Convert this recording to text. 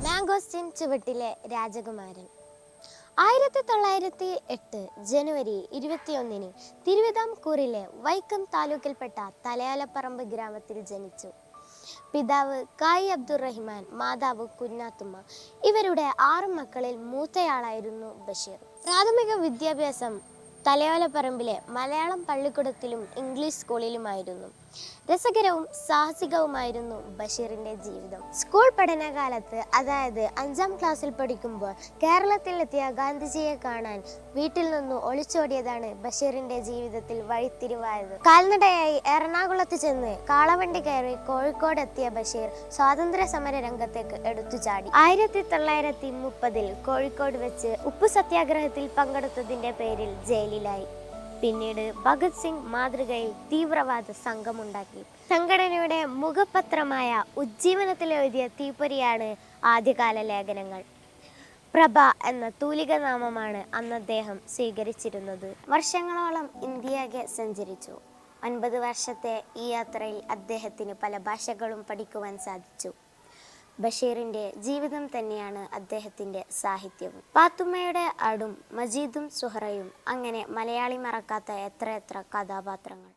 Mangosteen ചുവട്ടിലെ രാജകുമാരൻ. 1908 ജനുവരി 21 തിരുവിതാംകൂറിലെ വൈക്കം താലൂക്കിൽപ്പെട്ട തലയോലപ്പറമ്പ് ഗ്രാമത്തിൽ ജനിച്ചു. പിതാവ് കായി അബ്ദുറഹിമാൻ, മാതാവ് കുഞ്ഞാത്തുമ്മ. ഇവരുടെ 6 മക്കളിൽ മൂത്തയാളായിരുന്നു ബഷീർ. പ്രാഥമിക വിദ്യാഭ്യാസം തലയോലപ്പറമ്പിലെ മലയാളം പള്ളിക്കൂടത്തിലും ഇംഗ്ലീഷ് സ്കൂളിലുമായിരുന്നു. രസകരവും സാഹസികവുമായിരുന്നു ബഷീറിന്റെ ജീവിതം. സ്കൂൾ പഠനകാലത്ത്, അതായത് 5ാം ക്ലാസ്സിൽ പഠിക്കുമ്പോൾ, കേരളത്തിലെത്തിയ ഗാന്ധിജിയെ കാണാൻ വീട്ടിൽ നിന്ന് ഒളിച്ചോടിയതാണ് ബഷീറിന്റെ ജീവിതത്തിൽ വഴിത്തിരിവായത്. കാൽനടയായി എറണാകുളത്ത് ചെന്ന് കാളവണ്ടി കയറി കോഴിക്കോട് എത്തിയ ബഷീർ സ്വാതന്ത്ര്യ സമര രംഗത്തേക്ക് എടുത്തുചാടി. 1930 കോഴിക്കോട് വെച്ച് ഉപ്പു സത്യാഗ്രഹത്തിൽ പങ്കെടുത്തതിന്റെ പേരിൽ ജയിലിലായി. പിന്നീട് ഭഗത് സിംഗ് മാതൃകയിൽ തീവ്രവാദ സംഘമുണ്ടാക്കി. സംഘടനയുടെ മുഖപത്രമായ ഉജ്ജീവനത്തിലെഴുതിയ തീപ്പൊരിയാണ് ആദ്യകാല ലേഖനങ്ങൾ. പ്രഭ എന്ന തൂലികാനാമമാണ് അന്ന് അദ്ദേഹം സ്വീകരിച്ചിരുന്നത്. വർഷങ്ങളോളം ഇന്ത്യയാകെ സഞ്ചരിച്ചു. 9 വർഷത്തെ ഈ യാത്രയിൽ അദ്ദേഹത്തിന് പല ഭാഷകളും പഠിക്കുവാൻ സാധിച്ചു. ബഷീറിന്റെ ജീവിതം തന്നെയാണ് അദ്ദേഹത്തിന്റെ സാഹിത്യവും. പാത്തുമ്മയുടെ ആടും, മജീദും സുഹറയും, അങ്ങനെ മലയാളി മറക്കാത്ത എത്രയെത്ര കഥാപാത്രങ്ങൾ.